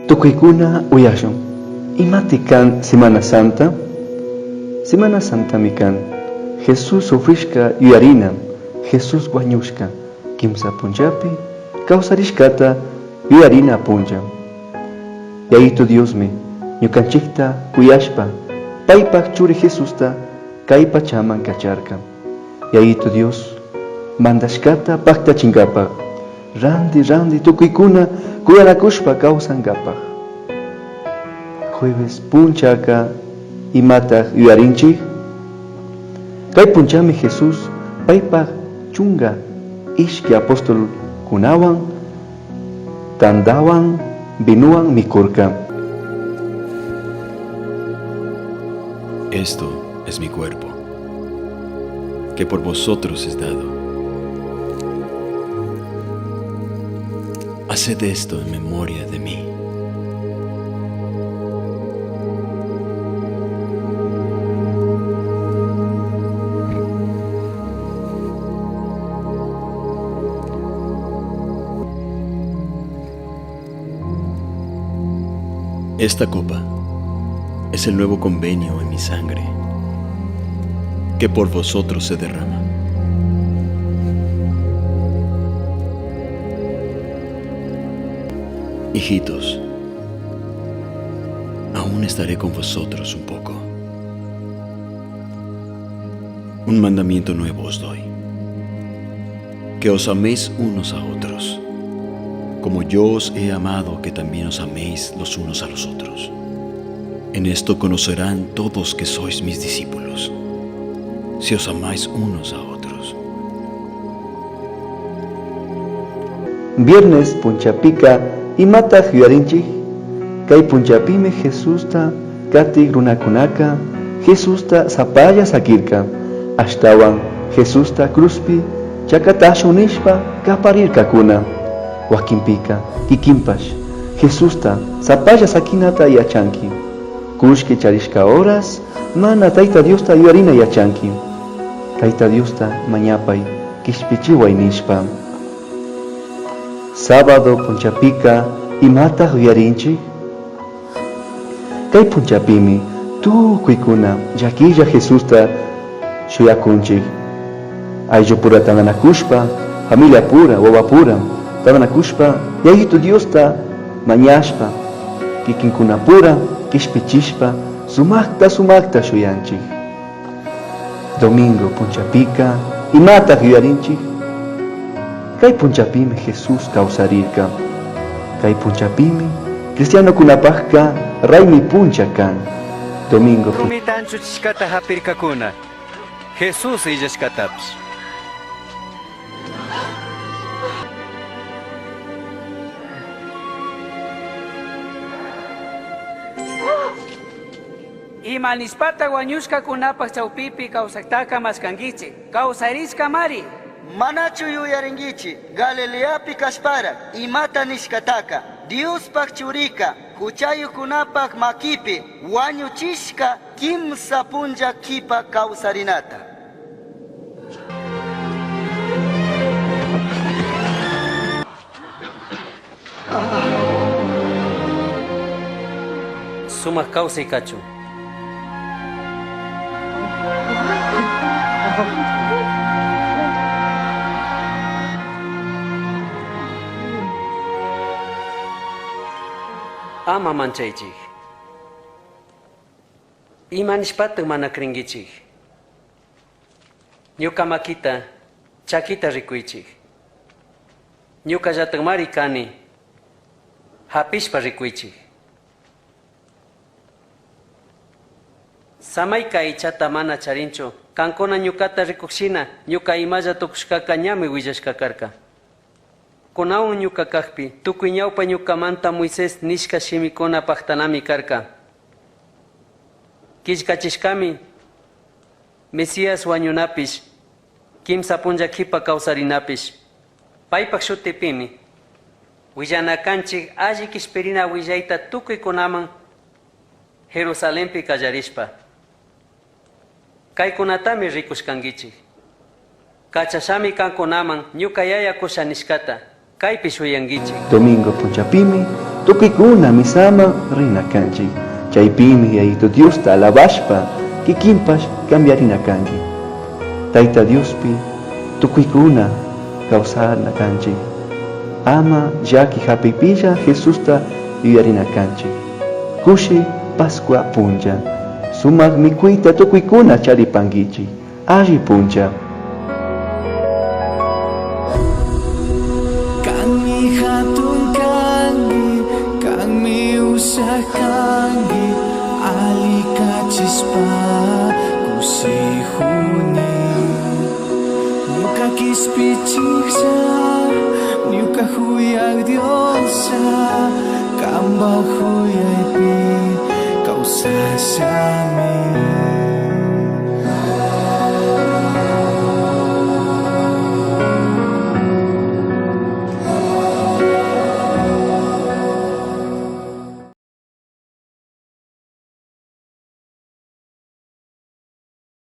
Tukuykuna uyashun. Imati kan Semana Santa? Semana Santa mi kan. Jesús sufrishka yuyarina. Jesús wañushka. Kimsa punchapi. Kawsarishkata yuyarina puncha. Yayito Dios me. Ñukanchikta kuyashpa. Paypak churi Jesusta. Kay pachaman kacharka. Yayito Dios. Mandashkata pakta chingapak. Randi tukuykuna kuyarakushpa kawsangapak. Jueves punchaka imatak yuyarinchik. Kay punchami Jesús paypak chunga ishki apóstol kunawan tandawan binuan mikurka. Esto es mi cuerpo, que por vosotros es dado. Haced esto en memoria de mí. Esta copa es el nuevo convenio en mi sangre, que por vosotros se derrama. Hijitos, aún estaré con vosotros un poco. Un mandamiento nuevo os doy, que os améis unos a otros, como yo os he amado, que también os améis los unos a los otros. En esto conocerán todos que sois mis discípulos, si os amáis unos a otros. Viernes punchapika imatak yuyarinchik. Kay punchapimi Jesusta katik runakunaka. Jesusta sapaya sakirka. Ashtawan Jesusta cruzpi chakatashunishpa kaparirkakuna. Wakinpika kikinpash Jesusta sapaya sakinata yachanki. Kushki charishka horas mana Tayta Diosta yuyarina yachanki. Tayta Diosta mañapay kishpichiway nishpa. Sábado punchapika imatak yuyarinchik. Kay punchapimi tukuykuna llakilla Jesusta shuyakunchik. Ayllu pura tananakushpa, familia pura, wawa pura tananakushpa, yayito Diosta mañashpa, kikinkuna pura kishpichishpa, sumakta shuyanchik. Domingo punchapika imatak yuyarinchik. Kay punchapimi Jesús kawsarirka. Kay punchapimi cristiano kunapajka raymi puncha kan. Domingo Rumitan chuchishkata hapirkakuna. Jesús illashkatapish. Imanispata wañushka kunapak chawpipi kawsaktaka maskangichi. Kawsarishka mari. Manachu yuyaringichi, Galileapi kashpara, imata nishkataka, Dios pak churika, huchayu kunapak makipi, wañuchishka, kimsa punja kipa kawsarinata. Sumak kawsay kachu. Ama manchaychik. Imanishpatak mana kringichik. Ñuka makita, chakita rikuychik. Ñuka llatak mari kani, hapishpa rikuychik. Samayka ichata mana charinchu, kankuna ñukata rikushina, ñuka imalla tukushkaka ñami willashka karka. Kunawan ñuka kakpi, tukuy ñawpa ñukamanta Moisés nishka shimikuna paktanami karka. Killkachishkami, Mesías wañunapish, kimsa punja kipa kawsarinapish. Paypak shutipimi, willanakanchik alli kishpirina willayta tukuy kunaman Jerusalempi kallarishpa. Kaykunatami rikushkangichik. Kachashami kankunaman ñuka yaya kushanishkata. Kaypi shuyangichik. Domingo punchapimi Tukikuna misama rina kanchi. Chaypimi yaitu Dios ta alabashpa kikinpash cambiarina kanki. Taita Diospi tukikuna kawsarna kanchi. Ama yaki hapipilla Jesus ta yuyarina kanchi. Kushi Pascua puncha. Sumak mikuita tukikuna charipangichi. Ari puncha. Kami hatun kangi, kami usah kangi, alika chispa kusihuni. Nyuka kispichiksa, nyuka huyag diosa, kamba huyay pi kausasa.